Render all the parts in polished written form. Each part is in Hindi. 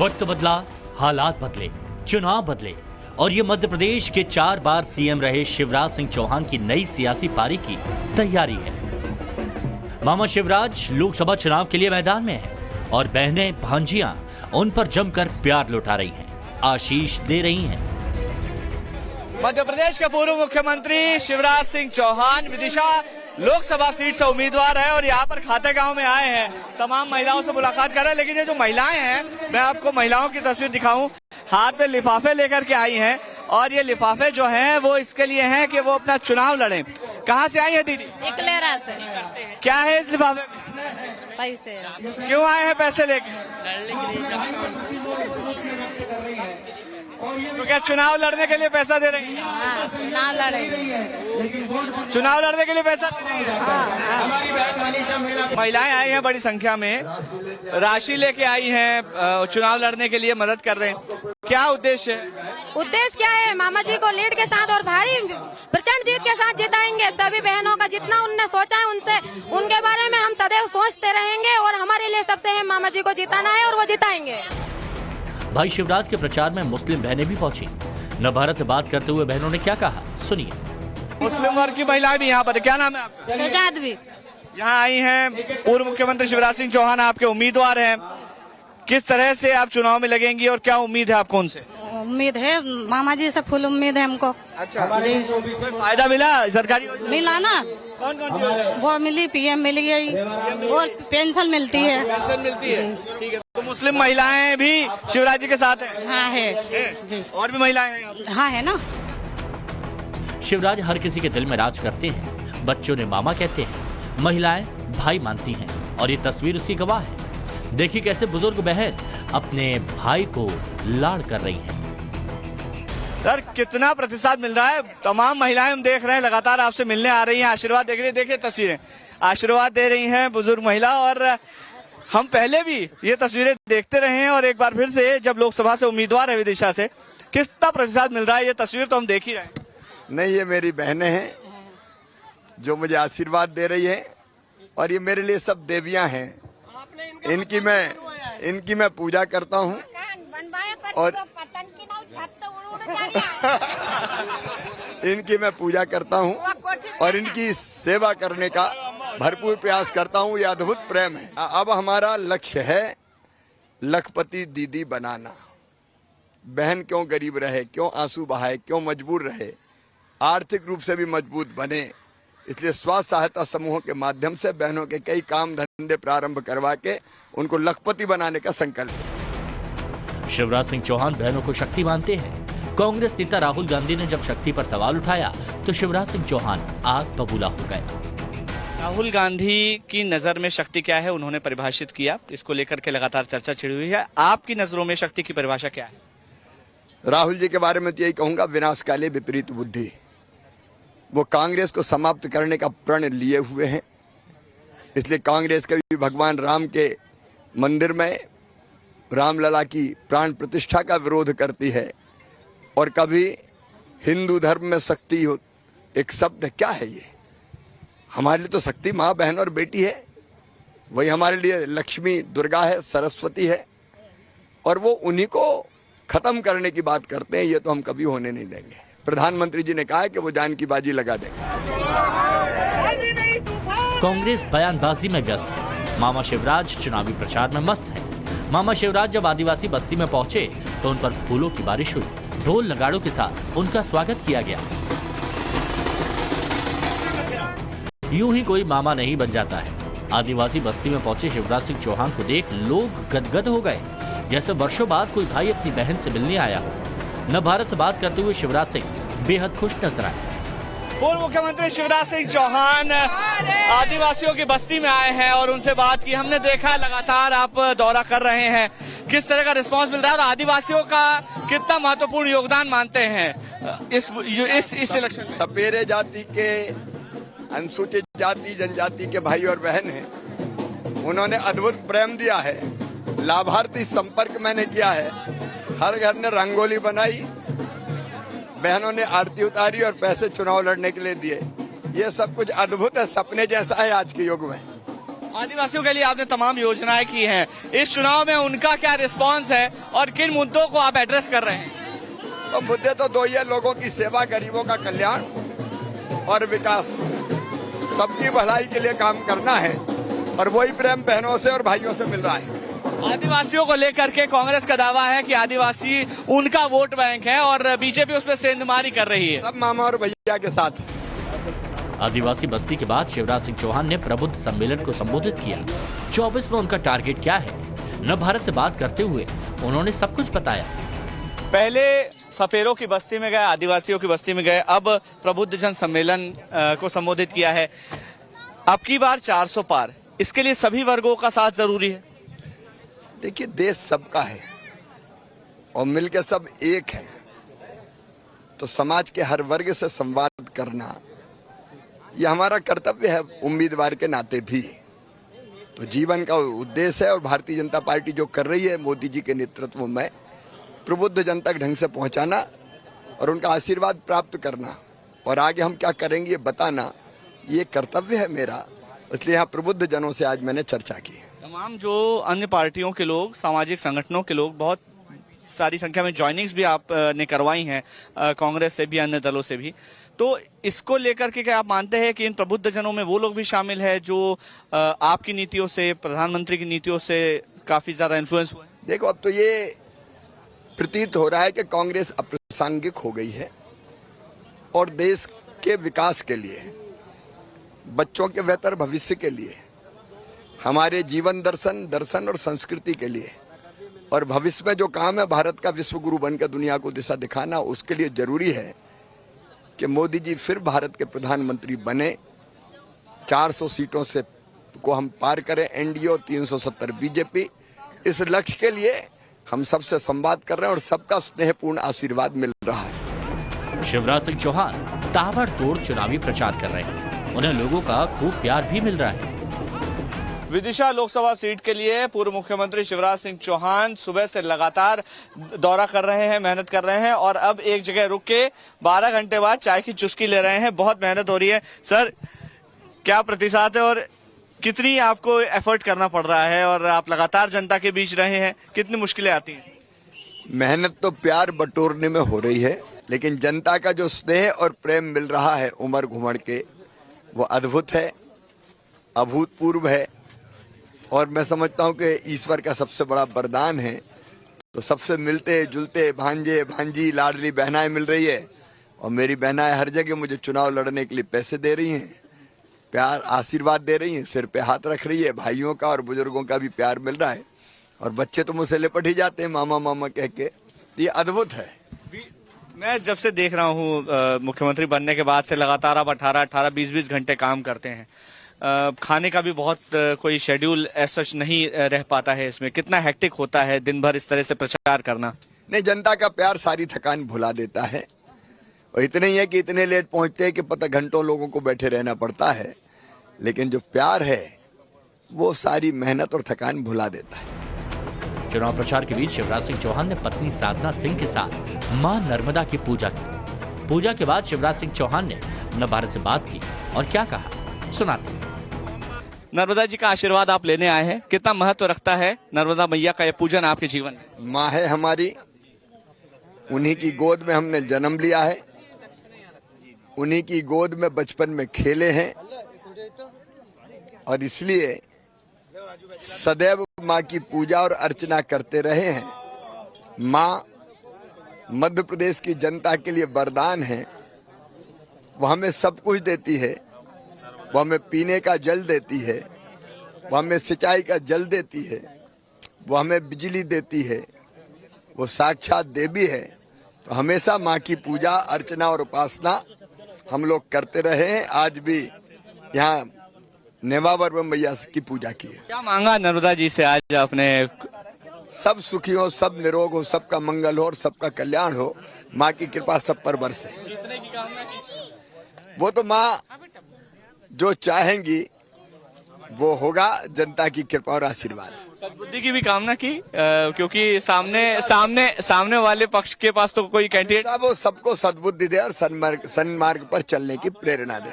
वक्त बदला, हालात बदले, चुनाव बदले और ये मध्य प्रदेश के 4 बार सीएम रहे शिवराज सिंह चौहान की नई सियासी पारी की तैयारी है। मामा शिवराज लोकसभा चुनाव के लिए मैदान में हैं और बहनें भांजियां उन पर जमकर प्यार लुटा रही हैं, आशीष दे रही हैं। मध्य प्रदेश के पूर्व मुख्यमंत्री शिवराज सिंह चौहान विदिशा लोकसभा सीट से उम्मीदवार है और यहाँ पर खाते गांव में आए हैं। तमाम महिलाओं से मुलाकात कर रहे हैं, लेकिन ये जो महिलाएं हैं, मैं आपको महिलाओं की तस्वीर दिखाऊं। हाथ में लिफाफे लेकर के आई हैं और ये लिफाफे जो हैं वो इसके लिए हैं कि वो अपना चुनाव लड़ें। कहाँ से आई है दीदी? इकलेरा से। क्या है इस लिफाफे में? पैसे। क्यों आए हैं पैसे लेके? तो क्या चुनाव लड़ने के लिए पैसा दे रही हैं? हाँ, चुनाव लड़ेंगे। चुनाव लड़ने के लिए पैसा दे रही हैं? महिलाएं आई हैं बड़ी संख्या में, राशि लेके आई हैं, चुनाव लड़ने के लिए मदद कर रहे हैं। क्या उद्देश्य है? उद्देश्य क्या है? मामा जी को लीड के साथ और भारी प्रचंड जीत के साथ जिताएंगे। सभी बहनों का जितना उनने सोचा है उनसे उनके बारे में हम सदैव सोचते रहेंगे और हमारे लिए सबसे है मामा जी को जिताना है और वो जिताएंगे। भाई शिवराज के प्रचार में मुस्लिम बहनें भी पहुंची। नवभारत से बात करते हुए बहनों ने क्या कहा, सुनिए। मुस्लिम वर्ग की महिलाएं भी यहाँ पर, क्या नाम है आपका? सजाद भी यहाँ आई हैं। पूर्व मुख्यमंत्री शिवराज सिंह चौहान आपके उम्मीदवार हैं। किस तरह से आप चुनाव में लगेंगी और क्या उम्मीद है आपको उनसे? उम्मीद है मामा जी से फुल उम्मीद है हमको। अच्छा जी। कोई फायदा मिला सरकारी? मिला ना। कौन कौन सी योजना? वो मिली, पीएम मिल गई और पेंशन मिलती है। पेंशन मिलती है, ठीक है। तो मुस्लिम महिलाएं भी शिवराज जी के साथ हैं? हाँ है जी। और भी महिलाएं हैं यहाँ पे? हाँ है ना। शिवराज हर किसी के दिल में राज करते हैं। बच्चों ने मामा कहते हैं, महिलाएं भाई मानती हैं और ये तस्वीर उसकी गवाह है। देखिए कैसे बुजुर्ग बहन अपने भाई को लाड़ कर रही हैं। सर कितना प्रतिशत मिल रहा है? तमाम महिलाएं हम देख रहे हैं लगातार आपसे मिलने आ रही हैं, आशीर्वाद देख रही हैं। देखिए तस्वीरें, आशीर्वाद दे रही हैं बुजुर्ग महिला। और हम पहले भी ये तस्वीरें देखते रहे हैं और एक बार फिर से जब लोकसभा से उम्मीदवार है विदिशा से, कितना प्रतिशत मिल रहा है ये तस्वीर तो हम देख ही रहे हैं। नहीं, ये मेरी बहनें हैं जो मुझे आशीर्वाद दे रही है और ये मेरे लिए सब देवियां हैं। इनकी मैं पूजा करता हूँ और इनकी मैं पूजा करता हूँ और इनकी सेवा करने का भरपूर प्रयास करता हूँ। ये अद्भुत प्रेम है। अब हमारा लक्ष्य है लखपति दीदी बनाना। बहन क्यों गरीब रहे, क्यों आंसू बहाए, क्यों मजबूर रहे, आर्थिक रूप से भी मजबूत बने। इसलिए स्वास्थ्य सहायता समूहों के माध्यम से बहनों के कई काम धंधे प्रारंभ करवा के उनको लखपति बनाने का संकल्प है। शिवराज सिंह चौहान बहनों को शक्ति मानते हैं। कांग्रेस नेता राहुल गांधी ने जब शक्ति पर सवाल उठाया तो शिवराज सिंह चौहान आग बबूला हो गए। राहुल गांधी की नजर में शक्ति क्या है उन्होंने परिभाषित किया, इसको लेकर के लगातार चर्चा छिड़ी हुई है। आपकी नजरों में शक्ति की परिभाषा क्या है? राहुल जी के बारे में तो यही कहूंगा, विनाशकाले विपरीत बुद्धि। वो कांग्रेस को समाप्त करने का प्रण लिए हुए हैं। इसलिए कांग्रेस कभी भगवान राम के मंदिर में रामलला की प्राण प्रतिष्ठा का विरोध करती है और कभी हिंदू धर्म में शक्ति हो एक शब्द क्या है ये? हमारे लिए तो शक्ति माँ, बहन और बेटी है। वही हमारे लिए लक्ष्मी, दुर्गा है, सरस्वती है और वो उन्हीं को खत्म करने की बात करते हैं। ये तो हम कभी होने नहीं देंगे। प्रधानमंत्री जी ने कहा है कि वो जान की बाजी लगा देंगे। कांग्रेस बयानबाजी में व्यस्त है, मामा शिवराज चुनावी प्रचार में मस्त है। मामा शिवराज जब आदिवासी बस्ती में पहुंचे तो उन पर फूलों की बारिश हुई, ढोल नगाड़ों के साथ उनका स्वागत किया गया। यूं ही कोई मामा नहीं बन जाता है। आदिवासी बस्ती में पहुंचे शिवराज सिंह चौहान को देख लोग गदगद हो गए, जैसे वर्षों बाद कोई भाई अपनी बहन से मिलने आया हो। नवभारत से बात करते हुए शिवराज सिंह बेहद खुश नजर आए। पूर्व मुख्यमंत्री शिवराज सिंह चौहान आदिवासियों की बस्ती में आए हैं और उनसे बात की। हमने देखा लगातार आप दौरा कर रहे हैं, किस तरह का रिस्पांस मिल रहा है और आदिवासियों का कितना महत्वपूर्ण योगदान मानते हैं इस इलेक्शन में? सपेरे जाति के, अनुसूचित जाति जनजाति के भाई और बहन हैं, उन्होंने अद्भुत प्रेम दिया है। लाभार्थी संपर्क मैंने किया है, हर घर ने रंगोली बनाई, बहनों ने आरती उतारी और पैसे चुनाव लड़ने के लिए दिए। ये सब कुछ अद्भुत है, सपने जैसा है आज के युग में। आदिवासियों के लिए आपने तमाम योजनाएं की हैं, इस चुनाव में उनका क्या रिस्पांस है और किन मुद्दों को आप एड्रेस कर रहे हैं? तो मुद्दे तो दो ही है, लोगों की सेवा, गरीबों का कल्याण और विकास। सबकी भलाई के लिए काम करना है और वही प्रेम बहनों से और भाइयों से मिल रहा है। आदिवासियों को लेकर के कांग्रेस का दावा है कि आदिवासी उनका वोट बैंक है और बीजेपी उसमें सेंधमारी कर रही है। सब मामा और भैया के साथ। आदिवासी बस्ती के बाद शिवराज सिंह चौहान ने प्रबुद्ध सम्मेलन को संबोधित किया। 24 में उनका टारगेट क्या है, न भारत से बात करते हुए उन्होंने सब कुछ बताया। पहले सपेरों की बस्ती में गए, आदिवासियों की बस्ती में गए, अब प्रबुद्ध जन सम्मेलन को संबोधित किया है। अब की बार 400 पार, इसके लिए सभी वर्गों का साथ जरूरी है। देखिए, देश सबका है और मिलकर सब एक है, तो समाज के हर वर्ग से संवाद करना यह हमारा कर्तव्य है, उम्मीदवार के नाते भी। तो जीवन का उद्देश्य है और भारतीय जनता पार्टी जो कर रही है मोदी जी के नेतृत्व में, प्रबुद्ध जन तक ढंग से पहुंचाना और उनका आशीर्वाद प्राप्त करना और आगे हम क्या करेंगे ये बताना, ये कर्तव्य है मेरा। इसलिए यहाँ प्रबुद्ध जनों से आज मैंने चर्चा की। तमाम जो अन्य पार्टियों के लोग, सामाजिक संगठनों के लोग, बहुत सारी संख्या में ज्वाइनिंग्स भी आपने करवाई हैं, कांग्रेस से भी, अन्य दलों से भी। तो इसको लेकर के क्या आप मानते हैं कि इन प्रबुद्ध जनों में वो लोग भी शामिल है जो आपकी नीतियों से, प्रधानमंत्री की नीतियों से काफी ज्यादा इन्फ्लुएंस हुए? देखो, अब तो ये प्रतीत हो रहा है कि कांग्रेस अप्रासंगिक हो गई है और देश के विकास के लिए, बच्चों के बेहतर भविष्य के लिए, हमारे जीवन दर्शन और संस्कृति के लिए और भविष्य में जो काम है भारत का विश्व गुरु बनकर दुनिया को दिशा दिखाना, उसके लिए जरूरी है कि मोदी जी फिर भारत के प्रधानमंत्री बने। 400 सीटों से को हम पार करें, एनडीए और 370 बीजेपी। इस लक्ष्य के लिए हम सबसे संवाद कर रहे हैं और सबका स्नेहपूर्ण आशीर्वाद मिल रहा है। शिवराज सिंह चौहान ताबड़तोड़ चुनावी प्रचार कर रहे हैं, उन्हें लोगों का खूब प्यार भी मिल रहा है। विदिशा लोकसभा सीट के लिए पूर्व मुख्यमंत्री शिवराज सिंह चौहान सुबह से लगातार दौरा कर रहे हैं, मेहनत कर रहे हैं और अब एक जगह रुक के 12 घंटे बाद चाय की चुस्की ले रहे हैं। बहुत मेहनत हो रही है। सर, क्या प्रतिशत है और कितनी आपको एफर्ट करना पड़ रहा है और आप लगातार जनता के बीच रहे हैं, कितनी मुश्किलें आती हैं? मेहनत तो प्यार बटोरने में हो रही है, लेकिन जनता का जो स्नेह और प्रेम मिल रहा है उमड़ घुमड़ के, वो अद्भुत है, अभूतपूर्व है और मैं समझता हूं कि ईश्वर का सबसे बड़ा वरदान है। तो सबसे मिलते जुलते भांजे भांजी लाडली बहनाएं मिल रही है और मेरी बहनाएं हर जगह मुझे चुनाव लड़ने के लिए पैसे दे रही हैं, प्यार आशीर्वाद दे रही हैं, सिर पे हाथ रख रही है। भाइयों का और बुजुर्गों का भी प्यार मिल रहा है और बच्चे तो मुझसे लिपट ही जाते हैं मामा मामा कह के। ये अद्भुत है। मैं जब से देख रहा हूँ मुख्यमंत्री बनने के बाद से लगातार आप 18-18, 20-20 घंटे काम करते हैं। खाने का भी बहुत कोई शेड्यूल ऐसा नहीं रह पाता है इसमें। कितना हेक्टिक होता है दिन भर इस तरह से प्रचार करना? नहीं, जनता का प्यार सारी थकान भुला देता है और इतने ही है कि इतने लेट पहुंचते हैं कि पता घंटों लोगों को बैठे रहना पड़ता है, लेकिन जो प्यार है वो सारी मेहनत और थकान भुला देता है। चुनाव प्रचार के बीच शिवराज सिंह चौहान ने पत्नी साधना सिंह के साथ मां नर्मदा की पूजा की। पूजा के बाद शिवराज सिंह चौहान ने अपने भारत से बात की और क्या कहा, सुनाते। नर्मदा जी का आशीर्वाद आप लेने आए हैं, कितना महत्व रखता है नर्मदा मैया का यह पूजन आपके जीवन में? माँ है हमारी, उन्हीं की गोद में हमने जन्म लिया है, उन्हीं की गोद में बचपन में खेले हैं और इसलिए सदैव माँ की पूजा और अर्चना करते रहे हैं। माँ मध्य प्रदेश की जनता के लिए वरदान है। वो हमें सब कुछ देती है, वो हमें पीने का जल देती है, वो हमें सिंचाई का जल देती है, वो हमें बिजली देती है, वो साक्षात देवी है। तो हमेशा माँ की पूजा अर्चना और उपासना हम लोग करते रहे हैं। आज भी यहाँ नेवावर मैया की पूजा की है। क्या मांगा नर्मदा जी से आज आपने? सब सुखी हो, सब निरोग हो, सबका मंगल हो और सबका कल्याण हो। माँ की कृपा सब पर बरसे। वो तो माँ जो चाहेंगी वो होगा, जनता की कृपा और आशीर्वाद। सद्बुद्धि की भी कामना की क्योंकि सामने वाले पक्ष के पास तो कोई कैंडिडेट, वो सबको सद्बुद्धि दे और सन्मार्ग पर चलने की प्रेरणा दे।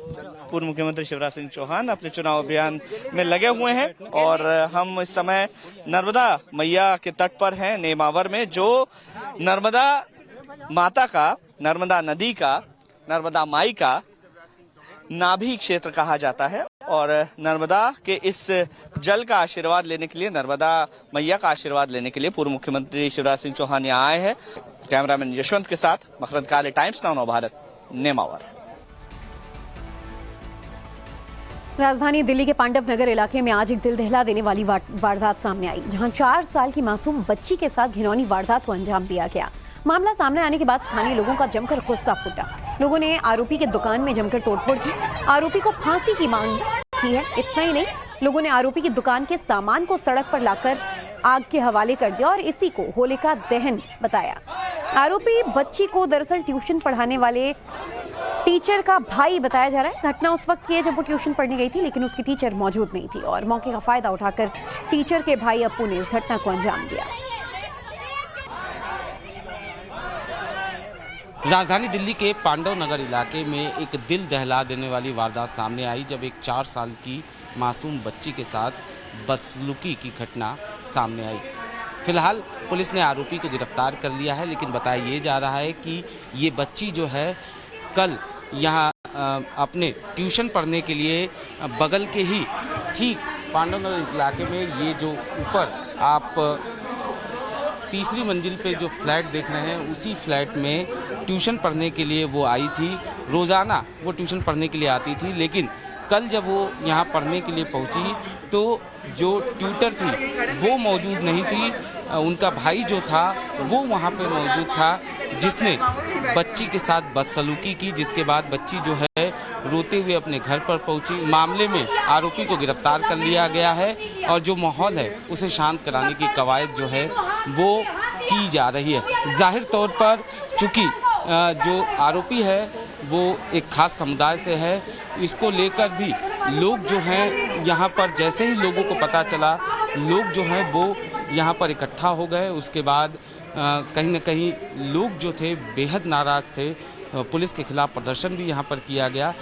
पूर्व मुख्यमंत्री शिवराज सिंह चौहान अपने चुनाव अभियान में लगे हुए हैं और हम इस समय नर्मदा मैया के तट पर हैं, नेमावर में, जो नर्मदा माता का, नर्मदा नदी का, नर्मदा माई का नाभि क्षेत्र कहा जाता है और नर्मदा के इस जल का आशीर्वाद लेने के लिए, नर्मदा मैया का आशीर्वाद लेने के लिए पूर्व मुख्यमंत्री शिवराज सिंह चौहान यहाँ आए हैं। कैमरामैन यशवंत के साथ मकरंद काले, टाइम्स नाउ नवभारत, नेमावर। राजधानी दिल्ली के पांडव नगर इलाके में आज एक दिल दहला देने वाली वारदात सामने आई, जहां 4 साल की मासूम बच्ची के साथ घिनौनी वारदात को अंजाम दिया गया। मामला सामने आने के बाद स्थानीय लोगों का जमकर गुस्सा फूटा। लोगों ने आरोपी के दुकान में जमकर तोड़फोड़ की, आरोपी को फांसी की मांग की है। इतना ही नहीं, लोगों ने आरोपी की दुकान के सामान को सड़क पर लाकर आग के हवाले कर दिया और इसी को होलिका दहन बताया। आरोपी बच्ची को दरअसल ट्यूशन पढ़ाने वाले टीचर का भाई बताया जा रहा है। घटना उस वक्त की है जब वो ट्यूशन पढ़ने गई थी, लेकिन उसकी टीचर मौजूद नहीं थी और मौके का फायदा उठाकर टीचर के भाई अप्पू ने इस घटना को अंजाम दिया। राजधानी दिल्ली के पांडव नगर इलाके में एक दिल दहला देने वाली वारदात सामने आई, जब एक 4 साल की मासूम बच्ची के साथ बदसलूकी की घटना सामने आई। फिलहाल पुलिस ने आरोपी को गिरफ्तार कर लिया है, लेकिन बताया ये जा रहा है कि ये बच्ची जो है कल यहाँ अपने ट्यूशन पढ़ने के लिए बगल के ही ठीक पांडव नगर इलाके में, ये जो ऊपर आप तीसरी मंजिल पे जो फ्लैट देख रहे हैं, उसी फ्लैट में ट्यूशन पढ़ने के लिए वो आई थी। रोज़ाना वो ट्यूशन पढ़ने के लिए आती थी, लेकिन कल जब वो यहाँ पढ़ने के लिए पहुँची तो जो ट्यूटर थी वो मौजूद नहीं थी। उनका भाई जो था वो वहाँ पे मौजूद था, जिसने बच्ची के साथ बदसलूकी की, जिसके बाद बच्ची जो है रोते हुए अपने घर पर पहुंची। मामले में आरोपी को गिरफ्तार कर लिया गया है और जो माहौल है उसे शांत कराने की कवायद जो है वो की जा रही है। जाहिर तौर पर चूंकि जो आरोपी है वो एक खास समुदाय से है, इसको लेकर भी लोग जो हैं यहाँ पर, जैसे ही लोगों को पता चला, लोग जो हैं वो यहाँ पर इकट्ठा हो गए। उसके बाद कहीं न कहीं लोग जो थे बेहद नाराज़ थे। पुलिस के खिलाफ प्रदर्शन भी यहाँ पर किया गया।